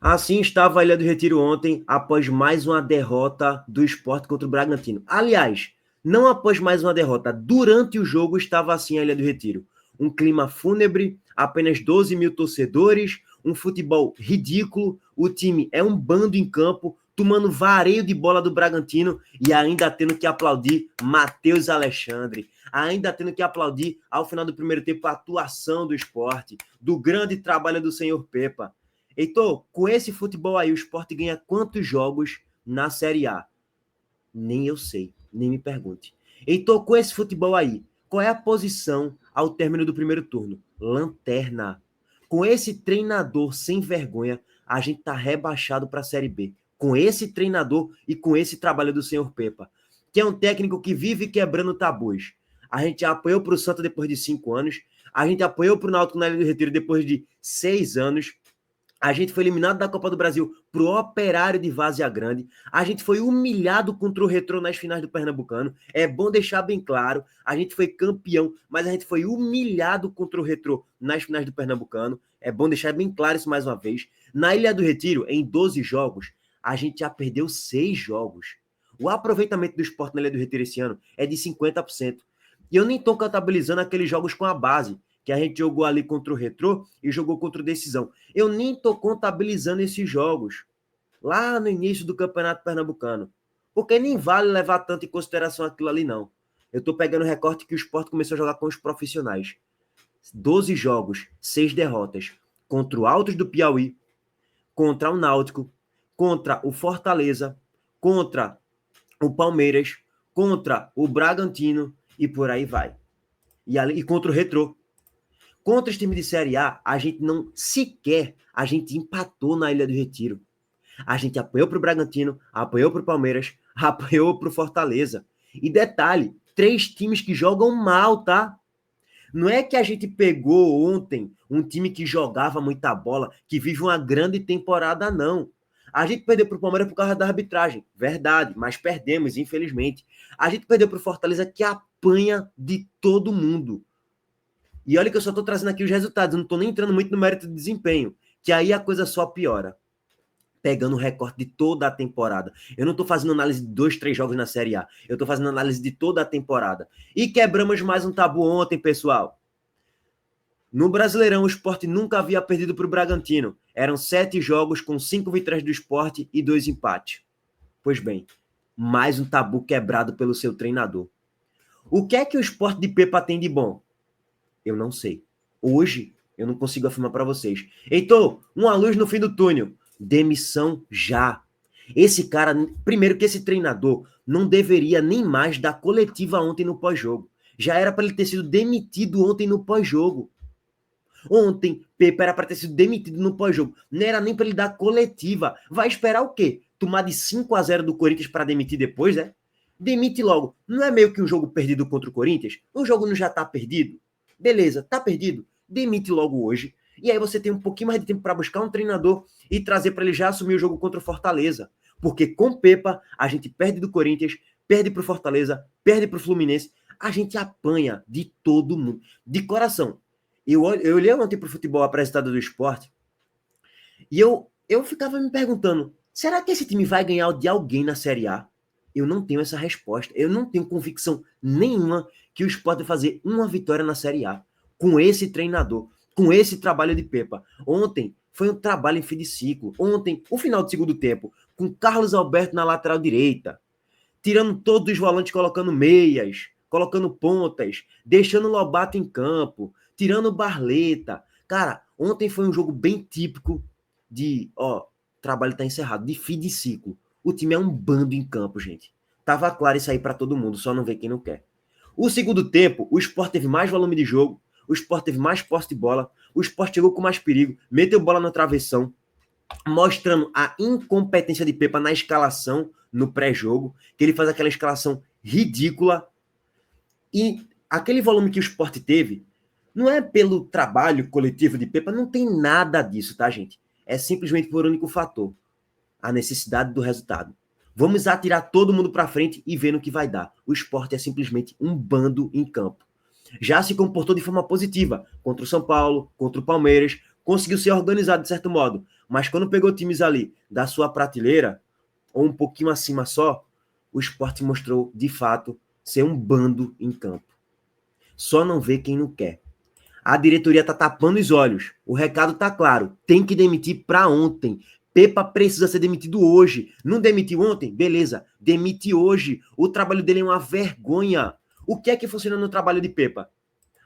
Assim estava a Ilha do Retiro ontem, após mais uma derrota do Sport contra o Bragantino. Aliás, não após mais uma derrota, durante o jogo estava assim a Ilha do Retiro. Um clima fúnebre, apenas 12 mil torcedores, um futebol ridículo, o time é um bando em campo, tomando vareio de bola do Bragantino e ainda tendo que aplaudir Matheus Alexandre, ainda tendo que aplaudir ao final do primeiro tempo a atuação do Sport, do grande trabalho do senhor Pepa. Heitor, com esse futebol aí, o Sport ganha quantos jogos na Série A? Nem eu sei, nem me pergunte. Heitor, com esse futebol aí, qual é a posição ao término do primeiro turno? Lanterna. Com esse treinador sem vergonha, a gente tá rebaixado para a Série B. Com esse treinador e com esse trabalho do senhor Pepa, que é um técnico que vive quebrando tabus. A gente apoiou para o Santa depois de 5 anos, a gente apoiou para o Náutico na Ilha do Retiro depois de 6 anos, a gente foi eliminado da Copa do Brasil pro Operário de Várzea Grande. A gente foi humilhado contra o Retrô nas finais do Pernambucano. É bom deixar bem claro, a gente foi campeão, mas a gente foi humilhado contra o Retrô nas finais do Pernambucano. É bom deixar bem claro isso mais uma vez. Na Ilha do Retiro, em 12 jogos, a gente já perdeu 6 jogos. O aproveitamento do Sport na Ilha do Retiro esse ano é de 50%. E eu nem estou contabilizando aqueles jogos com a base, que a gente jogou ali contra o Retrô e jogou contra o Decisão. Eu nem estou contabilizando esses jogos lá no início do Campeonato Pernambucano, porque nem vale levar tanto em consideração aquilo ali, não. Eu estou pegando o recorte que o Sport começou a jogar com os profissionais. 12 jogos, 6 derrotas. Contra o Altos do Piauí, contra o Náutico, contra o Fortaleza, contra o Palmeiras, contra o Bragantino e por aí vai. E contra o Retrô. Contra os times de Série A, a gente não sequer, a gente empatou na Ilha do Retiro. A gente apanhou pro Bragantino, apanhou pro Palmeiras, apanhou pro Fortaleza. E detalhe, 3 times que jogam mal, tá? Não é que a gente pegou ontem um time que jogava muita bola, que vive uma grande temporada, não. A gente perdeu pro Palmeiras por causa da arbitragem, verdade, mas perdemos, infelizmente. A gente perdeu pro Fortaleza, que apanha de todo mundo. E olha que eu só estou trazendo aqui os resultados, eu não estou nem entrando muito no mérito de desempenho, que aí a coisa só piora. Pegando o recorte de toda a temporada. Eu não estou fazendo análise de 2, 3 jogos na Série A. Eu estou fazendo análise de toda a temporada. E quebramos mais um tabu ontem, pessoal. No Brasileirão, o Sport nunca havia perdido para o Bragantino. Eram 7 jogos com 5 vitórias do Sport e 2 empates. Pois bem, mais um tabu quebrado pelo seu treinador. O que é que o Sport de Pepa tem de bom? Eu não sei. Hoje, eu não consigo afirmar para vocês. Heitor, uma luz no fim do túnel. Demissão já. Esse cara, primeiro que esse treinador não deveria nem mais dar coletiva ontem no pós-jogo. Já era para ele ter sido demitido ontem no pós-jogo. Ontem, Pepa era para ter sido demitido no pós-jogo. Não era nem para ele dar coletiva. Vai esperar o quê? Tomar de 5-0 do Corinthians para demitir depois, né? Demite logo. Não é meio que um jogo perdido contra o Corinthians? O jogo não já tá perdido? Beleza, tá perdido? Demite logo hoje. E aí você tem um pouquinho mais de tempo para buscar um treinador e trazer para ele já assumir o jogo contra o Fortaleza. Porque com Pepa, a gente perde do Corinthians, perde pro Fortaleza, perde pro Fluminense. A gente apanha de todo mundo. De coração. Eu olhei ontem pro futebol apresentado do Sport e eu ficava me perguntando, será que esse time vai ganhar de alguém na Série A? Eu não tenho essa resposta. Eu não tenho convicção nenhuma que o Sport vai fazer uma vitória na Série A com esse treinador, com esse trabalho de Pepa. Ontem foi um trabalho em fim de ciclo. Ontem, o final do segundo tempo, com Carlos Alberto na lateral direita, tirando todos os volantes, colocando meias, colocando pontas, deixando o Lobato em campo, tirando o Barleta. Cara, ontem foi um jogo bem típico de, o trabalho tá encerrado, de fim de ciclo. O time é um bando em campo, gente. Tava claro isso aí para todo mundo, só não vê quem não quer. O segundo tempo, o Sport teve mais volume de jogo, o Sport teve mais posse de bola, o Sport chegou com mais perigo, meteu bola na travessão, mostrando a incompetência de Pepa na escalação no pré-jogo, que ele faz aquela escalação ridícula. E aquele volume que o Sport teve, não é pelo trabalho coletivo de Pepa, não tem nada disso, tá, gente? É simplesmente por um único fator, a necessidade do resultado. Vamos atirar todo mundo para frente e ver no que vai dar. O Sport é simplesmente um bando em campo. Já se comportou de forma positiva contra o São Paulo, contra o Palmeiras, conseguiu ser organizado de certo modo, Mas quando pegou times ali da sua prateleira, ou um pouquinho acima só, o Sport mostrou, de fato, ser um bando em campo. Só não vê quem não quer. A diretoria tá tapando os olhos. O recado tá claro. Tem que demitir para ontem. Pepa precisa ser demitido hoje. Não demitiu ontem? Beleza. Demite hoje. O trabalho dele é uma vergonha. O que é que funciona no trabalho de Pepa?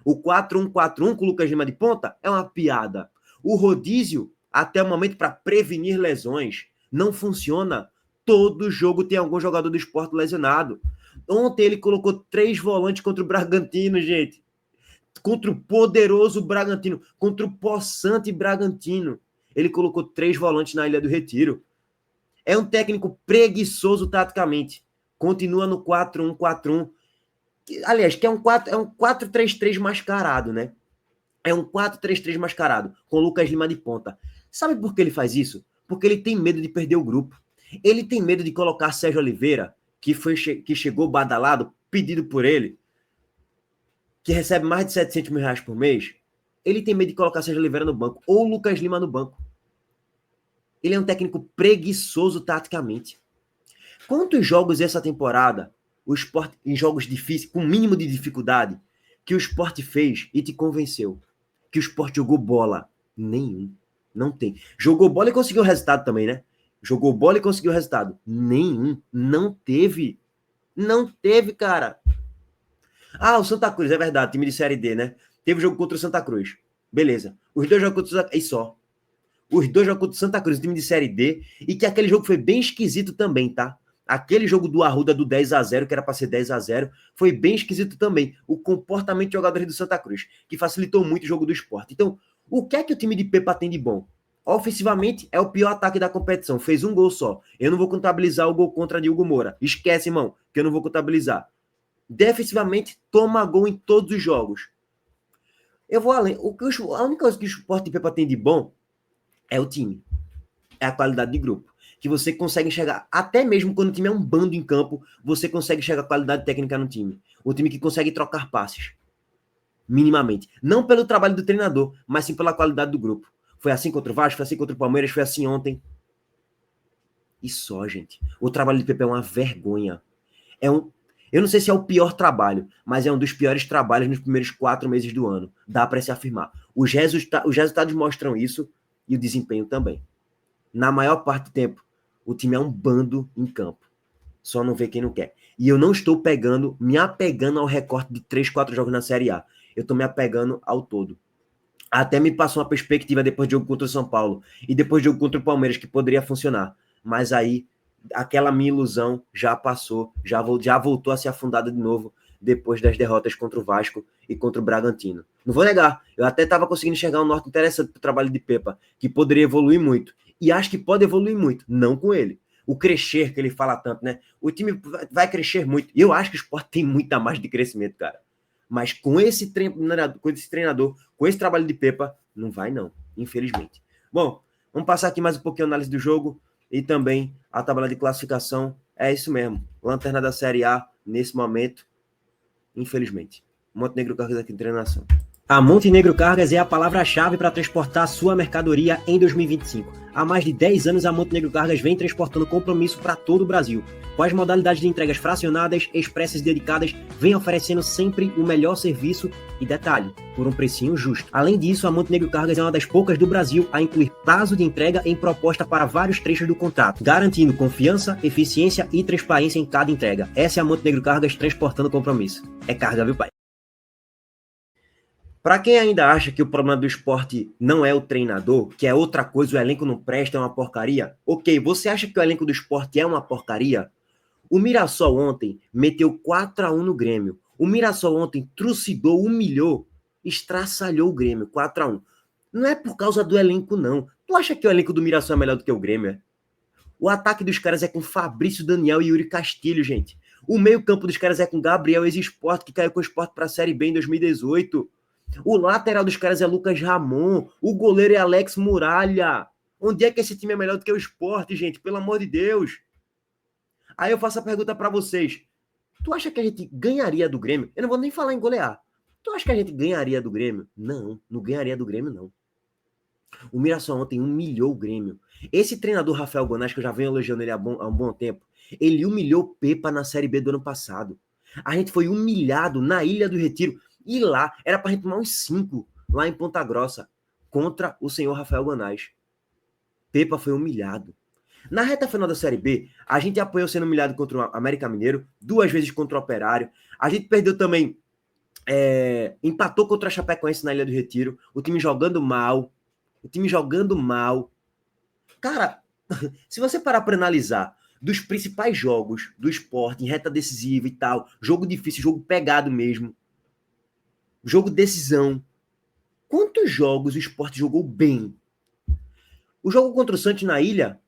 O 4-1-4-1 com o Lucas Lima de ponta é uma piada. O rodízio, até o momento, para prevenir lesões, não funciona. Todo jogo tem algum jogador do Sport lesionado. Ontem ele colocou 3 volantes contra o Bragantino, gente. Contra o poderoso Bragantino, contra o possante Bragantino. Ele colocou 3 volantes na Ilha do Retiro. É um técnico preguiçoso taticamente. Continua no 4-1-4-1. Aliás, que é um 4-3-3 mascarado, né? É um 4-3-3 mascarado, com o Lucas Lima de ponta. Sabe por que ele faz isso? Porque ele tem medo de perder o grupo. Ele tem medo de colocar Sérgio Oliveira, que chegou badalado, pedido por ele, que recebe mais de 700 mil reais por mês. Ele tem medo de colocar Sérgio Oliveira no banco, ou Lucas Lima no banco. Ele é um técnico preguiçoso taticamente. Quantos jogos essa temporada, o Sport, em jogos difíceis, com mínimo de dificuldade, que o Sport fez e te convenceu? Que o Sport jogou bola? Nenhum. Não tem. Jogou bola e conseguiu o resultado também, né? Jogou bola e conseguiu o resultado? Nenhum. Não teve. Não teve, cara. Ah, o Santa Cruz, é verdade, time de Série D, né? Teve jogo contra o Santa Cruz. Beleza. Os 2 jogos contra o Santa Cruz. E só. Os 2 jogos contra o Santa Cruz, time de Série D, e que aquele jogo foi bem esquisito também, tá? Aquele jogo do Arruda do 10-0, que era para ser 10-0, foi bem esquisito também. O comportamento de jogadores do Santa Cruz, que facilitou muito o jogo do Sport. Então, o que é que o time de Pepa tem de bom? Ofensivamente, é o pior ataque da competição. Fez um gol só. Eu não vou contabilizar o gol contra Diogo Moura. Esquece, irmão, que eu não vou contabilizar. Defensivamente, toma gol em todos os jogos. Eu vou além. A única coisa que o Sport de Pepa tem de bom é o time. É a qualidade de grupo. Que você consegue enxergar, até mesmo quando o time é um bando em campo, você consegue enxergar a qualidade técnica no time. O time que consegue trocar passes. Minimamente. Não pelo trabalho do treinador, mas sim pela qualidade do grupo. Foi assim contra o Vasco, foi assim contra o Palmeiras, foi assim ontem. E só, gente. O trabalho de Pepe é uma vergonha. Eu não sei se é o pior trabalho, mas é um dos piores trabalhos nos primeiros 4 meses do ano. Dá para se afirmar. Os resultados mostram isso e o desempenho também. Na maior parte do tempo, o time é um bando em campo. Só não vê quem não quer. E eu não estou me apegando ao recorte de 3, 4 jogos na Série A. Eu estou me apegando ao todo. Até me passou uma perspectiva depois do jogo contra o São Paulo e depois do jogo contra o Palmeiras que poderia funcionar. Mas aí, aquela minha ilusão já passou, já voltou a ser afundada de novo depois das derrotas contra o Vasco e contra o Bragantino. Não vou negar, eu até estava conseguindo enxergar um norte interessante para o trabalho de Pepa, que poderia evoluir muito. E acho que pode evoluir muito, não com ele. O crescer que ele fala tanto, né? O time vai crescer muito. E eu acho que o Sport tem muita margem de crescimento, cara. Mas com esse treinador, com esse trabalho de Pepa, não vai não, infelizmente. Bom, vamos passar aqui mais um pouquinho a análise do jogo e também a tabela de classificação. É isso mesmo, lanterna da Série A nesse momento, infelizmente. Montenegro Cargas aqui em treinação. A Montenegro Cargas é a palavra-chave para transportar sua mercadoria em 2025. Há mais de 10 anos, a Montenegro Cargas vem transportando compromisso para todo o Brasil. Com as modalidades de entregas fracionadas, expressas e dedicadas, vem oferecendo sempre o melhor serviço e detalhe, por um precinho justo. Além disso, a Montenegro Cargas é uma das poucas do Brasil a incluir prazo de entrega em proposta para vários trechos do contrato, garantindo confiança, eficiência e transparência em cada entrega. Essa é a Montenegro Cargas transportando compromisso. É carga, viu, pai? Para quem ainda acha que o problema do Sport não é o treinador, que é outra coisa, o elenco não presta, é uma porcaria, ok, você acha que o elenco do Sport é uma porcaria? O Mirassol ontem meteu 4-1 no Grêmio. O Mirassol ontem trucidou, humilhou, estraçalhou o Grêmio, 4-1. Não é por causa do elenco, não. Tu acha que o elenco do Mirassol é melhor do que o Grêmio, é? O ataque dos caras é com Fabrício Daniel e Yuri Castilho, gente. O meio-campo dos caras é com Gabriel Ex-Sport, que caiu com o Sport para a Série B em 2018. O lateral dos caras é Lucas Ramon. O goleiro é Alex Muralha. Onde é que esse time é melhor do que o Sport, gente? Pelo amor de Deus. Aí eu faço a pergunta para vocês. Tu acha que a gente ganharia do Grêmio? Eu não vou nem falar em golear. Tu acha que a gente ganharia do Grêmio? Não, não ganharia do Grêmio, não. O Mirassol ontem humilhou o Grêmio. Esse treinador, Rafael Gonçalves, que eu já venho elogiando ele há um bom tempo, ele humilhou o Pepa na Série B do ano passado. A gente foi humilhado na Ilha do Retiro. E lá, era pra gente tomar uns 5 lá em Ponta Grossa, contra o senhor Rafael Gonçalves. Pepa foi humilhado. Na reta final da Série B, a gente apoiou sendo humilhado contra o América Mineiro, 2 vezes contra o Operário. A gente perdeu também, empatou contra a Chapecoense na Ilha do Retiro. O time jogando mal. Cara, se você parar para analisar dos principais jogos do Sport, em reta decisiva e tal, jogo difícil, jogo pegado mesmo, jogo decisão, quantos jogos o Sport jogou bem? O jogo contra o Santos na Ilha,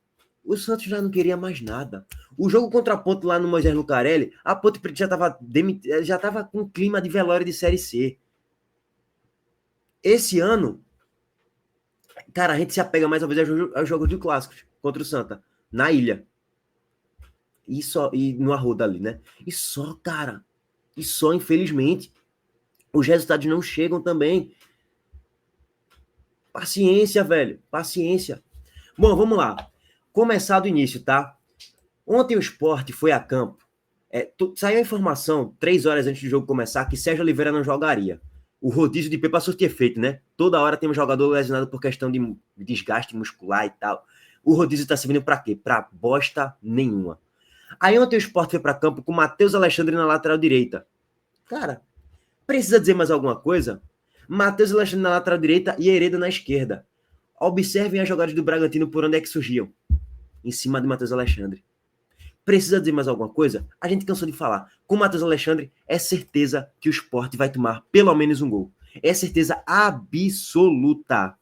o Santos já não queria mais nada. O jogo contra a Ponte lá no Moisés Lucarelli, a Ponte Preta já estava com clima de velório de Série C. Esse ano, cara, a gente se apega mais uma vez aos jogos de clássicos contra o Santa, na Ilha. E no Arruda ali, né? E só, cara. E só, infelizmente, os resultados não chegam também. Paciência, velho. Paciência. Bom, vamos lá. Começar do início, tá? Ontem o Sport foi a campo. Saiu a informação, 3 horas antes do jogo começar, que Sérgio Oliveira não jogaria. O rodízio de Pepa surtir efeito, né? Toda hora tem um jogador lesionado por questão de desgaste muscular e tal. O rodízio tá servindo pra quê? Pra bosta nenhuma. Aí ontem o Sport foi para campo com Matheus Alexandre na lateral direita. Cara, precisa dizer mais alguma coisa? Matheus Alexandre na lateral direita e Hereda na esquerda. Observem as jogadas do Bragantino por onde é que surgiam. Em cima de Matheus Alexandre. Precisa dizer mais alguma coisa? A gente cansou de falar. Com o Matheus Alexandre, é certeza que o Sport vai tomar pelo menos um gol. É certeza absoluta.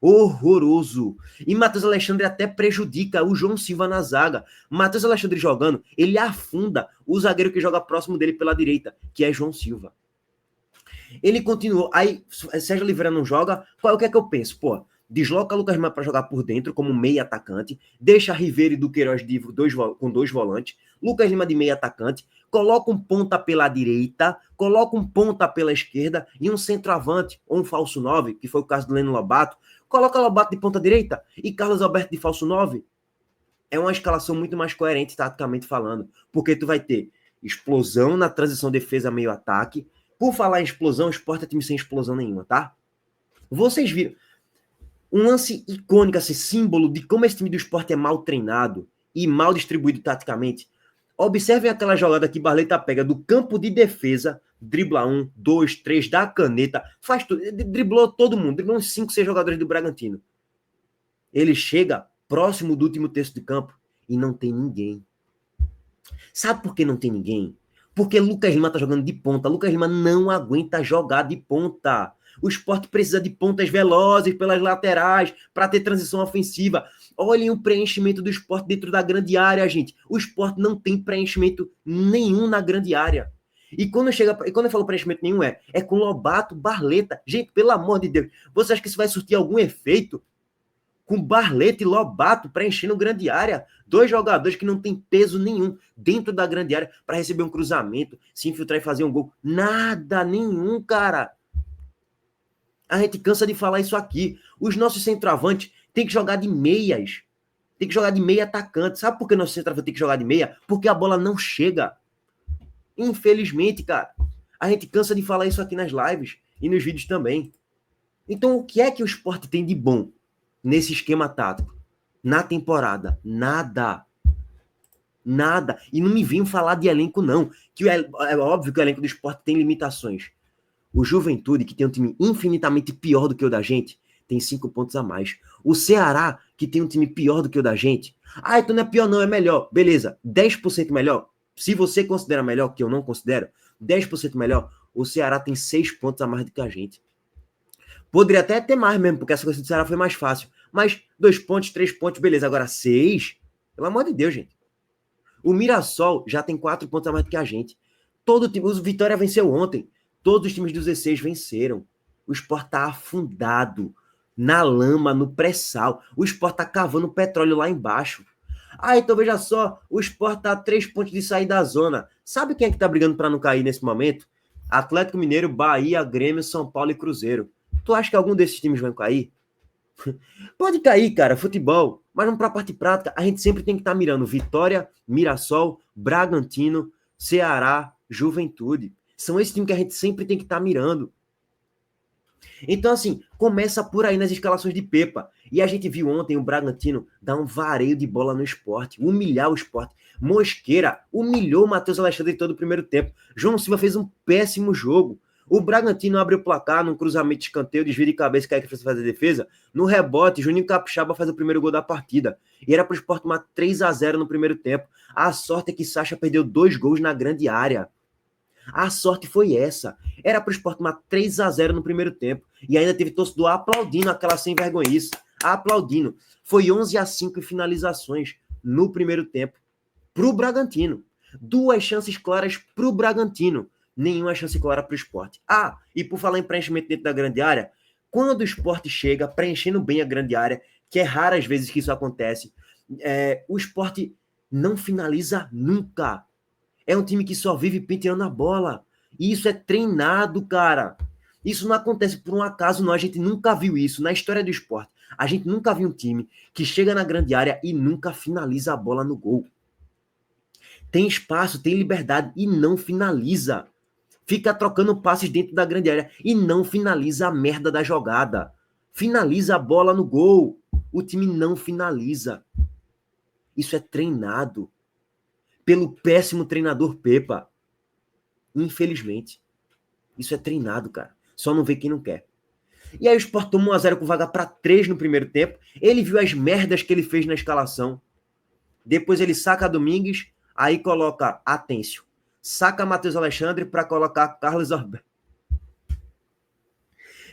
Horroroso. E Matheus Alexandre até prejudica o João Silva na zaga. Matheus Alexandre jogando, ele afunda o zagueiro que joga próximo dele pela direita, que é João Silva. Ele continuou. Aí, Sérgio Oliveira não joga. O que é que eu penso? Pô, desloca Lucas Lima para jogar por dentro, como meio atacante. Deixa Ribeiro e Duqueiroz com 2 volantes. Lucas Lima de meio atacante. Coloca um ponta pela direita. Coloca um ponta pela esquerda. E um centroavante, ou um falso 9, que foi o caso do Leno Lobato. Coloca Lobato de ponta direita e Carlos Alberto de falso 9. É uma escalação muito mais coerente, taticamente falando. Porque tu vai ter explosão na transição defesa-meio-ataque. Por falar em explosão, o Sport é time sem explosão nenhuma, tá? Vocês viram um lance icônico, assim, símbolo de como esse time do Sport é mal treinado e mal distribuído taticamente. Observem aquela jogada que Barleta pega do campo de defesa, dribla 1, 2, 3, dá a caneta, faz tudo, driblou todo mundo, driblou uns 5, 6 jogadores do Bragantino. Ele chega próximo do último terço de campo e não tem ninguém. Sabe por que não tem ninguém? Porque Lucas Lima tá jogando de ponta. Lucas Lima não aguenta jogar de ponta. O Sport precisa de pontas velozes pelas laterais para ter transição ofensiva. Olhem o preenchimento do Sport dentro da grande área, gente. O Sport não tem preenchimento nenhum na grande área. E quando eu falo preenchimento nenhum, é com Lobato, Barleta. Gente, pelo amor de Deus, você acha que isso vai surtir algum efeito? Com Barleta e Lobato preenchendo grande área. 2 jogadores que não tem peso nenhum dentro da grande área para receber um cruzamento, se infiltrar e fazer um gol. Nada, nenhum, cara. A gente cansa de falar isso aqui. Os nossos centroavantes têm que jogar de meias. Tem que jogar de meia atacante. Sabe por que nosso centroavante tem que jogar de meia? Porque a bola não chega. Infelizmente, cara. A gente cansa de falar isso aqui nas lives e nos vídeos também. Então, o que é que o Sport tem de bom nesse esquema tático? Na temporada? Nada. Nada. E não me venham falar de elenco, não. Que é óbvio que o elenco do Sport tem limitações. O Juventude, que tem um time infinitamente pior do que o da gente, tem 5 pontos a mais. O Ceará, que tem um time pior do que o da gente, então não é pior não, é melhor. Beleza, 10% melhor. Se você considera melhor, que eu não considero, 10% melhor, o Ceará tem 6 pontos a mais do que a gente. Poderia até ter mais mesmo, porque essa coisa do Ceará foi mais fácil. Mas 2 pontos, 3 pontos, beleza. Agora 6, pelo amor de Deus, gente. O Mirassol já tem 4 pontos a mais do que a gente. Todo time, o Vitória venceu ontem. Todos os times dos 16 venceram. O Sport tá afundado na lama, no pré-sal. O Sport tá cavando petróleo lá embaixo. Então veja só, o Sport tá a 3 pontos de sair da zona. Sabe quem é que tá brigando para não cair nesse momento? Atlético Mineiro, Bahia, Grêmio, São Paulo e Cruzeiro. Tu acha que algum desses times vai cair? Pode cair, cara, futebol, mas vamos para a parte prática. A gente sempre tem que estar mirando Vitória, Mirassol, Bragantino, Ceará, Juventude. São esses times que a gente sempre tem que estar mirando. Então, assim, começa por aí nas escalações de Pepa. E a gente viu ontem o Bragantino dar um vareio de bola no Sport, humilhar o Sport. Mosqueira humilhou o Matheus Alexandre em todo o primeiro tempo. João Silva fez um péssimo jogo. O Bragantino abriu o placar num cruzamento de escanteio, desvio de cabeça, que fez fazer a defesa. No rebote, Juninho Capixaba faz o primeiro gol da partida. E era para o Sport tomar 3-0 no primeiro tempo. A sorte é que Sacha perdeu 2 gols na grande área. A sorte foi essa. Era para o Sport tomar 3-0 no primeiro tempo. E ainda teve torcedor aplaudindo aquela sem vergonhice. Aplaudindo. Foi 11-5 em finalizações no primeiro tempo para o Bragantino. 2 chances claras para o Bragantino. Nenhuma chance clara para o Sport. Ah, e por falar em preenchimento dentro da grande área, quando o Sport chega preenchendo bem a grande área, que é raras vezes que isso acontece, o Sport não finaliza nunca. É um time que só vive penteando a bola. E isso é treinado, cara. Isso não acontece por um acaso, não. A gente nunca viu isso na história do Sport. A gente nunca viu um time que chega na grande área e nunca finaliza a bola no gol. Tem espaço, tem liberdade e não finaliza. Fica trocando passes dentro da grande área e não finaliza a merda da jogada. Finaliza a bola no gol. O time não finaliza. Isso é treinado pelo péssimo treinador Pepa. Infelizmente. Isso é treinado, cara. Só não vê quem não quer. E aí o Sport tomou 1-0 com vaga para 3 no primeiro tempo. Ele viu as merdas que ele fez na escalação. Depois ele saca Domingues, aí coloca Atêncio. Saca Matheus Alexandre para colocar Carlos Alberto.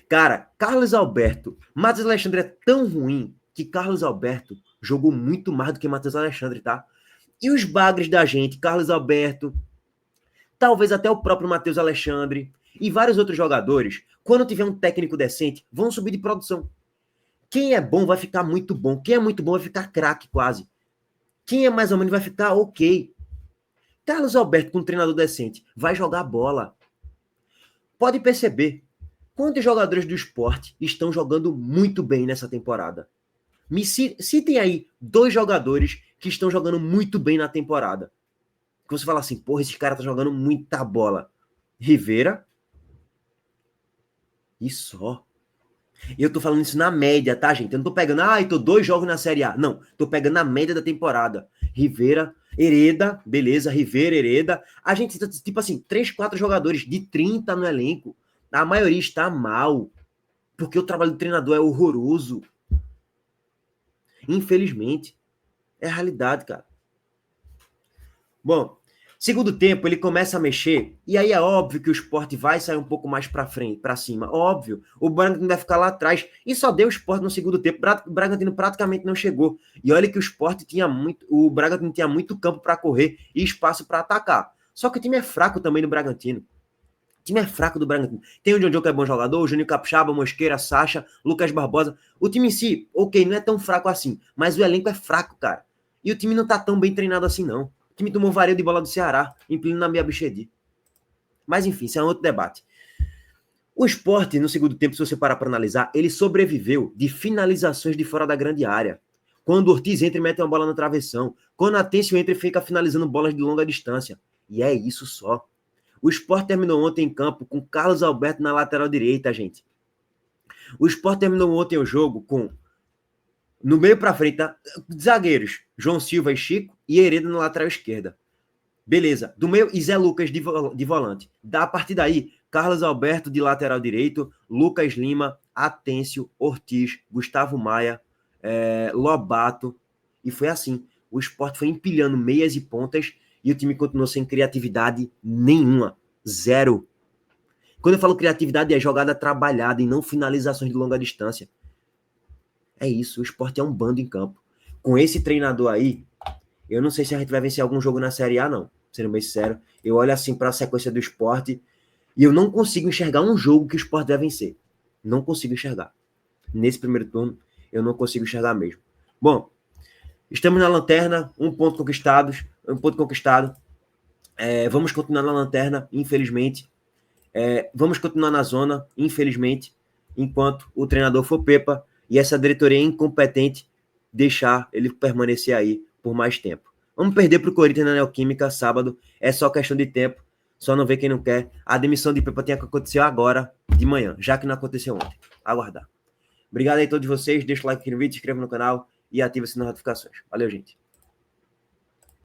Cara, Carlos Alberto, Matheus Alexandre é tão ruim que Carlos Alberto jogou muito mais do que Matheus Alexandre, tá? E os bagres da gente, Carlos Alberto, talvez até o próprio Matheus Alexandre e vários outros jogadores, quando tiver um técnico decente, vão subir de produção. Quem é bom vai ficar muito bom. Quem é muito bom vai ficar craque quase. Quem é mais ou menos vai ficar ok. Carlos Alberto, com um treinador decente, vai jogar bola. Pode perceber quantos jogadores do Sport estão jogando muito bem nessa temporada. Me citem aí 2 jogadores que estão jogando muito bem na temporada. Que você fala assim, porra, esse cara tá jogando muita bola. Rivera e só. E eu tô falando isso na média, tá, gente? Eu não tô pegando, tô 2 jogos na Série A. Não, tô pegando a média da temporada. Rivera, Hereda, beleza, Rivera, Hereda. A gente, tipo assim, 3, 4 jogadores de 30 no elenco. A maioria está mal. Porque o trabalho do treinador é horroroso. Infelizmente. É a realidade, cara. Bom, segundo tempo, ele começa a mexer, e aí é óbvio que o Sport vai sair um pouco mais para frente, para cima. Óbvio. O Bragantino vai ficar lá atrás. E só deu o Sport no segundo tempo. O Bragantino praticamente não chegou. E olha que o Sport tinha muito. O Bragantino tinha muito campo para correr e espaço para atacar. Só que o time é fraco também do Bragantino. O time é fraco do Bragantino. Tem o John Joe, que é bom jogador, o Juninho Capixaba, Mosqueira, Sacha, Lucas Barbosa. O time em si, ok, não é tão fraco assim. Mas o elenco é fraco, cara. E o time não tá tão bem treinado assim, não. O time tomou vareio de bola do Ceará, empilhando na minha bichedi. Mas enfim, isso é um outro debate. O Sport, no segundo tempo, se você parar para analisar, ele sobreviveu de finalizações de fora da grande área. Quando o Ortiz entra e mete uma bola no travessão. Quando a Atêncio entra e fica finalizando bolas de longa distância. E é isso só. O Sport terminou ontem em campo com Carlos Alberto na lateral direita, gente. O Sport terminou ontem o jogo com, no meio para frente, tá? Zagueiros, João Silva e Chico, e Hereda na lateral esquerda. Beleza. Do meio, e Zé Lucas de volante. A partir daí, Carlos Alberto de lateral direito, Lucas Lima, Atêncio, Ortiz, Gustavo Maia, Lobato. E foi assim. O Sport foi empilhando meias e pontas e o time continuou sem criatividade nenhuma. 0. Quando eu falo criatividade, é jogada trabalhada e não finalizações de longa distância. É isso. O Sport é um bando em campo. Com esse treinador aí, eu não sei se a gente vai vencer algum jogo na Série A, não. Sendo bem sincero. Eu olho assim para a sequência do Sport e eu não consigo enxergar um jogo que o Sport vai vencer. Não consigo enxergar. Nesse primeiro turno, eu não consigo enxergar mesmo. Bom, estamos na lanterna, um ponto conquistado. Vamos continuar na lanterna, infelizmente. Vamos continuar na zona, infelizmente, enquanto o treinador for Pepa. e essa diretoria incompetente deixar ele permanecer aí por mais tempo. Vamos perder para o Corinthians na Neoquímica sábado, é só questão de tempo, só não vê quem não quer. A demissão de Pepa tinha que acontecer agora, de manhã, já que não aconteceu ontem. Aguardar. Obrigado aí a todos vocês, deixa o like aqui no vídeo, se inscreva no canal e ativa as notificações. Valeu, gente.